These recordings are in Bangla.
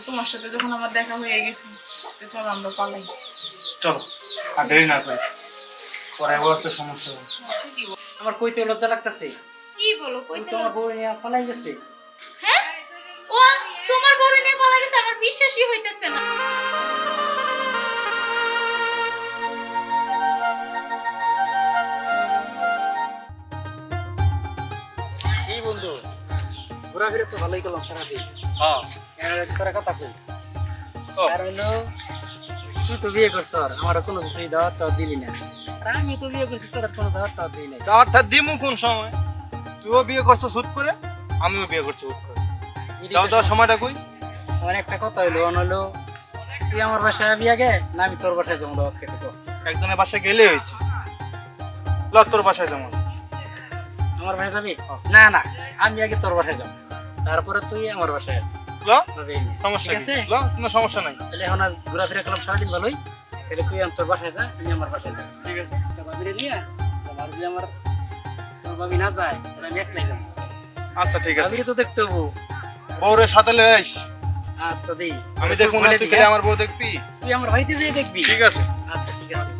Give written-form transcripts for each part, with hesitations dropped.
তোমার সাথে যখন আমার দেখা হয়ে গেছে চলো আমরা পালাই। চলো আর দেরি না করি, পরে আবার তো সমস্যা হবে। আমার কইতে লজ্জা লাগতেছে। কি বলো কইতে তোমার বউ নিয়ে পালাই গেছে। হ্যাঁ ও তোমার বড় নিয়ে পালা গেছে, আমার বিশ্বাসই হইতেছে না। কি বন্ধু, ঘোরাফেরা তো ভালোই করলাম সারাদিন। হ্যাঁ তোরা কথা কই আর হলো তুই তো বিয়ে করছ, আমার কোনো কিছুই দাওয়াত তো দিলি না। আর আমি তো বিয়ে করছি, তোরা কোনো দাওয়াত তো দিই নাই। অর্থাৎ দিমু কোন সময়? তুইও বিয়ে করছো হুট করে, আমিও বিয়ে করছি হুট করে। দাও দাও সময়টা কই? আমার একটা কথা হইলো, হলো তুই আমার বাসায় আবি আগে না আমি তোর বাসায় যাবো দাওয়াত খেতে? তো একজনের বাসায় গেলে হয়েছে, ল তোর বাসায় যেমন। আমার বাসায় যাবি? না না, আমি আগে তোর বাসায় যাবো, তারপরে তুই আমার বাসায় ল সমস্যা ঠিক আছে? কি? ল কোনো সমস্যা নাই। তাহলে এখন আজ ঘোরাফেরা করলাম সারাদিন ভালোই, তাহলে তুই তোর বাসায় যা, আমি আমার বাসায় যাই। ঠিক আছে তো ভাবিরে নিয়ে আমার যদি আমার তোর ভাবি না যায় তাহলে আমি একলাই যাবো। আচ্ছা ঠিক আছে, ভাবিরে তো দেখতে হবো। বউরের সাথে লয়ে আইস। আচ্ছা দিই, আমি দেখবো না, তুই গেলে আমার বউ দেখবি। তুই আমার বাড়িতে যেয়ে দেখবি। ঠিক আছে আচ্ছা ঠিক আছে।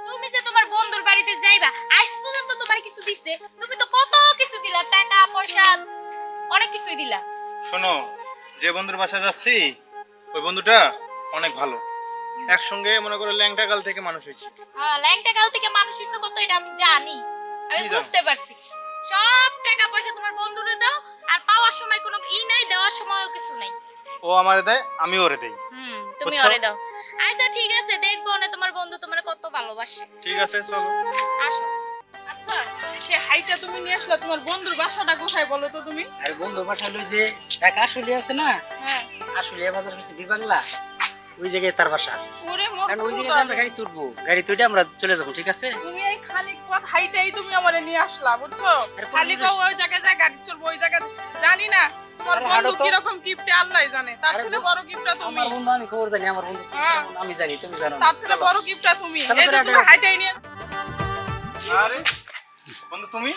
তুমি যে তোমার বন্ধুর বাড়িতে যাইবা, আজ পর্যন্ত তোমার কিছু দিছে? তুমি তো কত কিছু দিলা, টাকা পয়সা অনেক কিছুই দিলা। শোনো, যে বন্ধুর বাসায় যাচ্ছি ওই বন্ধুটা অনেক ভালো, একসঙ্গে মনে করো ল্যাংটা কাল থেকে মানুষ হয়েছে। হ্যাঁ, ল্যাংটা কাল থেকে মানুষ হিসেবে কত এটা আমি জানি, আমি কি জানো? বুঝতে পারছি। সব টাকা পয়সা তোমার বন্ধুরে দাও, আর পাওয়ার সময় কোনো নাই, দেওয়ার সময়ও কিছু নাই। ও আমারে দেয়, আমি ওরে দেই। তুমি বুঝছো? ওরে দাও। আচ্ছা ঠিক আছে, দেখবো না তোমার বন্ধু তোমার কত ভালোবাসে। ঠিক আছে চলো। আসো। আচ্ছা সে হাইটা তুমি নিয়ে আসলা, তোমার বন্ধুর বাসাটা কোথায় বলো তো তুমি? আর বন্ধু বাসা লই যে ঢাকা আসলে আছে না, হ্যাঁ আসলে বাজার হচ্ছে বিবাংলা, ওই জায়গায় তার বাসা। ওরে মোর কারণ ওই জায়গায় আমরা গাড়ি তুলবো, গাড়ি তুলে আমরা চলে যাবো। ঠিক আছে? তুমি এই খালি পথ হাইটাই তুমি আমারে নিয়ে আসলা, বুঝছো? আরে খালি বন্ধু, কও ওই জায়গায় যায় গাড়ি চলবো, ওই জায়গায় জানি না তোমার আরে বন্ধু হাঁটো তো। কি রকম গিফট আল্লাহই জানে, তার আরে থেকে বন্ধু, বড় গিফটটা তুমি। আমার বন্ধু আমি খবর জানি, আমার বন্ধু হ্যাঁ। আমি জানি, তুমি জানো না। তার থেকে চলো। বড় গিফটটা তুমি। চলো, এই যে চলো, তুমি চলো। হাইটাই নিয়ে আরে বন্ধু তুমি?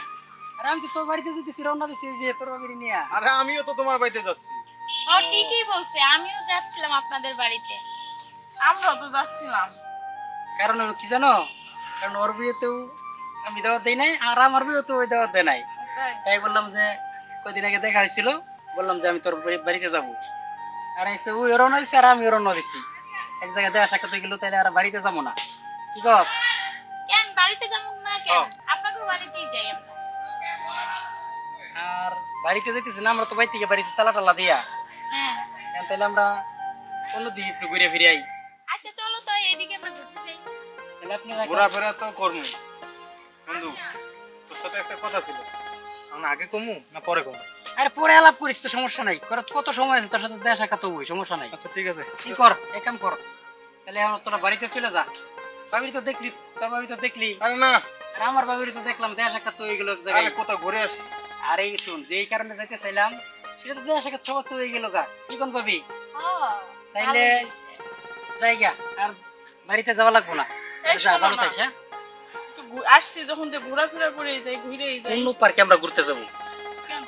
আরে আমি তো তোর বাড়িতে যেতেছি, রওনা দিছি ওই যে তোর বাড়ি নিয়ে। আরে আমিও তো তোমার বাড়িতে যাচ্ছি। ও ঠিকই বলছে, আমিও যাচ্ছিলাম আপনাদের বাড়িতে। আমরাও তো যাচ্ছিলাম। কারণ হলো কি জানো, কারণ ওর বিয়েতেও আমি দাওয়াত দেই নাই, আর আমার বিয়েতেও ওই দাওয়াত দেয় নাই। তাই? তাই বললাম যে কয়দিন আগে দেখা হয়েছিল, বললাম যে আমি তোর বাড়িতে যাবো। আর এই তো ওই রওনা দিছি আর আমি রওনা দিছি, এক জায়গায় দেখা সাক্ষাৎ হয়ে গেলো, তাইলে আর বাড়িতে যাবো না। ঠিক আছে? কেন বাড়িতে যাবো না কেন? হ্যাঁ। আপনাকেও বাড়িতেই যাই আমরা। আর বাড়িতে যাইতেছি না, আমরা তো বাড়ি থেকে বাড়িতে তালা টালা দিয়া, হ্যাঁ তাহলে আমরা অন্যদিকে একটু ঘুরে ফিরে আই। আচ্ছা চলো তো এইদিকে আমরা ঘুরতে যাই। তাহলে আপনারা ঘোরাফেরা তো করবো বন্ধু, তোর সাথে একটা কথা ছিল, আমি আগে কমু না পরে কমু? আরে পরে আলাপ করিস তো, সমস্যা নাই। কত সময় আছে তোর সাথে দেখা সাক্ষাৎ হবো, সমস্যা নাই। আচ্ছা ঠিক আছে। কি কর, এক কাম কর, তাহলে এখন তোরা বাড়িতে চলে যা। বাবির তো দেখলি, তোর বাবি তো দেখলি, আরে না, আর আমার বাবির তো দেখলাম, দেখা সাক্ষাৎ তো হয়ে গেল এক আরে জায়গায়। কোথাও ঘুরে আসি। আরে শুন, যেই কারণে যাইতে চাইলাম সেটা তো দেখা সাক্ষাৎ সবার তো হয়ে গেল গা। কি কোন ভাবি? তাইলে জায়গা আর বাড়িতে যাওয়া লাগবো না। এই যা, শোনো ভালো না। থাকিস। হ্যাঁ, একটু আসছি যখন যে ঘোরাফেরা করে যাই, ঘুরেই যাই। অন্য পার্কে আমরা ঘুরতে যাবো। কেন?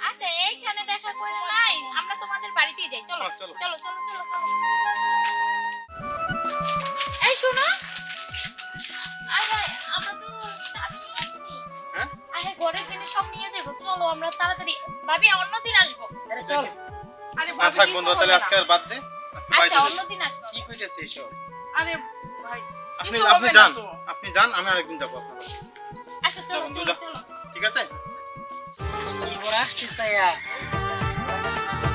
আচ্ছা এইখানে দেখা করে নাই, আমরা তোমাদের বাড়িতেই যাই। চলো চলো। চলো চলো চলো চলো। এই শোনো, আরে আমরা তো চারজন আসিনি। হ্যাঁ? আরে ঘরের জিনিস সব নিয়ে যাবো, চলো আমরা তাড়াতাড়ি। ভাবি অন্যদিন আসবো। আরে চল। আরে না ভাবি থাক কিছু বন্ধু, হবে তাহলে না। আজকে আর বাদ দে, আজকে বাড়িতে আচ্ছা যাই। অন্যদিন আসবো। কি কইতেছে এসব? আরে ভাই আপনি কিছু আপনি হবে না যান, তো। আপনি যান, আমি আরেকদিন যাবো আপনার বাসায়। আচ্ছা চলো বন্ধু, চলো যা। চলো। ঠিক আছে? কি করে আসছিস তাইয়া?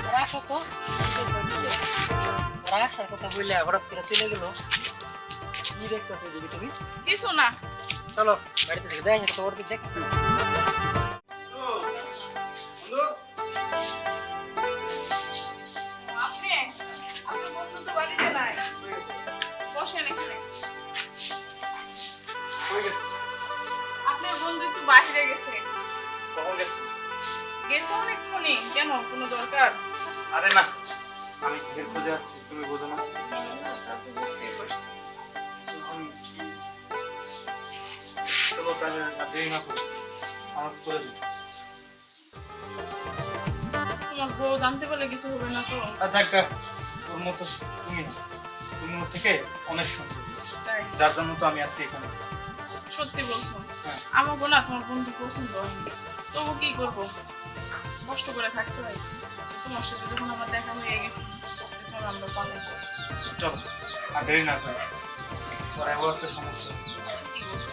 ওরা আসো তো। ওরা আসার কথা বললে হঠাৎ করে চলে গেল। কি দেখতেছো দিদি তুমি? কিছু না। চলো বাড়িতে থেকে দেখ, তো ওর দিক দেখ। বন্ধু, আপনি আপনার বন্ধু তো বাড়িতে নাই, বসেন এখানে। কই গেছে? আপনার বন্ধু একটু বাইরে গেছে। কখন গেছে? গেছে অনেকক্ষণই। কেন, কোনো দরকার? আরে না, আমি কিসের খোঁজে আছি তুমি বোঝো না? তা তো বুঝতেই পারছি। আমি কি চলো তাহলে আর দেরি না করি, আমার চলে যাই। তোমার বউ জানতে পারলে কিছু হবে না তো? আর দেখ তোর মতো তুমি না, তুমি ওর থেকে অনেক সুন্দর, তাই যার জন্য তো আমি আছি এখানে। সত্যি বলছো? হ্যাঁ। আমাকে না তোমার বন্ধু পছন্দ হয়নি, তবু কি করবো, কষ্ট করে থাকতে হয়। তোমার সাথে যখন আমার দেখা হয়ে গেছে, এছাড়া আমরা পালাই। চল আর দেরি না করে, তোর এমন একটা সমস্যা। কি বলছো?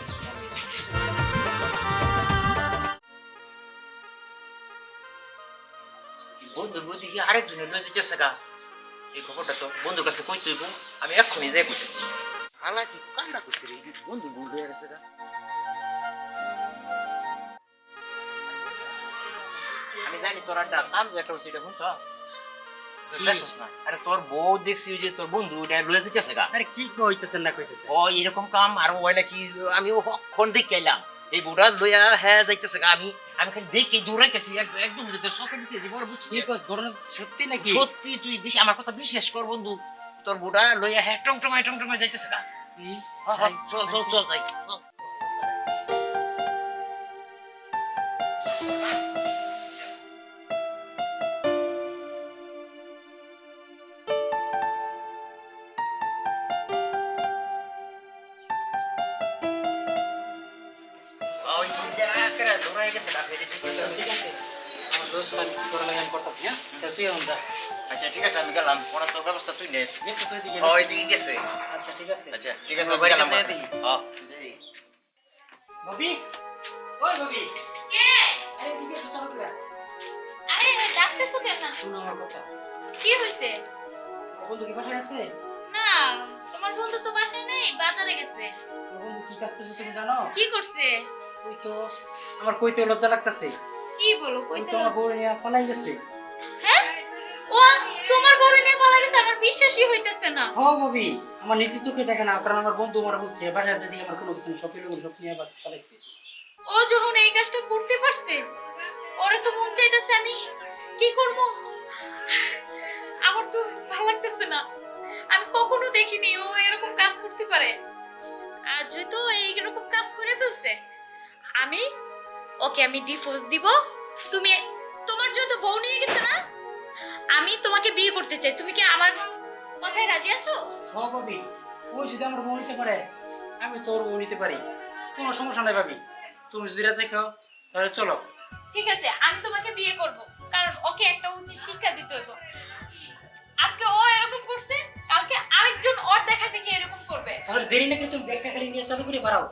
বন্ধুর বুদ্ধি কি আরেকজনের লয়ে যেতেছে গা, এই খবরটা তো বন্ধুর কাছে কই তুইব, আমি এক্ষুনি যাই কইতেছি। হালা কি কান্না করছি রে, বন্ধু ভুল হয়ে গেছে গা। আমি জানি তোর একটা কাম যে একটা হচ্ছে, এটা শুনছ দেখছস না? আরে তোর বউ দেখছি ওই যে তোর বন্ধু এটা লয়ে যেতেছে গা। আরে কি কইতেছেন না কইতেছেন? ও এরকম কাম আর ওই নাকি আমি অক্ষণ দেখে এলাম এই বুড়া লইয়া হ্যাঁ যাইতেছে গা। আমি খালি দেখে দৌড়াইতেছি একদম চোখে দিতেছি, বড় বুঝছি। কি কস ঘটনা সত্যি নাকি? সত্যি তুই আমার কথা বিশ্বাস কর বন্ধু, তোর বুড়া লইয়া হ্যাঁ টমটমায় যাইতেছে গা। চল চল চল যাই চল। ওই একেবারে দৌড়াই গেছে গা, ফেরে দিকে গেল। ঠিক আছে আমার দোস্ত আমি কি করা লাগে আমি করতেছি। হ্যাঁ তা তুই এখন যা। আচ্ছা ঠিক আছে আমি গেলাম, পরে তোর ব্যবস্থা তুই নেস। গেছে তুই দিকে? ওই দিকে গেছে। আচ্ছা ঠিক আছে। আচ্ছা ঠিক আছে আমার আমি বাড়িতে গেলাম। যেয়ে দিই। হ্যাঁ যাই। ভাবি, ওই ভাবি, কে? আরে দিকে একটু চলো তোরা। আরে ডাকতেছো কেন? শোনো আমার কথা। কি হইছে? তোর বন্ধু কি বাসায় আছে? না, তোমার বন্ধু তো বাসায় নেই, বাজারে গেছে। তোর বন্ধু কি কাজ করছে তুমি জানো? কি করছে? ওই তো আমার কইতে লজ্জা লাগতেছে। কি বলো, ওই কইতে তো আমার বউ নিয়ে পালাই গেছে। হ্যাঁ? ও তোমার বড় নিয়ে পালা গেছে, আমার বিশ্বাসই হইতেছে না। হ ভাবি, আমার নিজে চোখে দেখে না, কারণ আমার বন্ধু আমার বলছে বাসায় যেদিকে আমার কোনো কিছু সব পেলে সব নিয়ে আবার পালাইছে। ও যখন এই কাজটা করতে পারছে, ওরে তো মন চাইতেছে আমি কি করব। আমার তো ভালো লাগতেছে না, আমি কখনো দেখিনি ও এরকম কাজ করতে পারে। আর যেহেতু এইরকম কাজ করে ফেলছে, আমি ডিভোর্স দিব। তুমি তোমার যেহেতু বউ নিয়ে গেছে না, আমি তোমাকে বিয়ে করতে চাই। তুমি কি আমার কথায় রাজি আছো? হ ভাবি, ওই যদি আমার বউ নিতে পারে, আমি তোর বউ নিতে পারি, কোনো সমস্যা নাই ভাবি। তুমি যদি রাজি খাও তাহলে চলো। ঠিক আছে, আমি তোমাকে বিয়ে করব, কারণ ওকে একটা উচিত শিক্ষা দিতে হইব। আজকে ও এরকম করছে, কালকে আরেকজন ওর দেখা দেখে এরকম করবে। তাহলে দেরি না করে তুমি ব্যাগটা খালি নিয়ে চালু করে বাড়াও।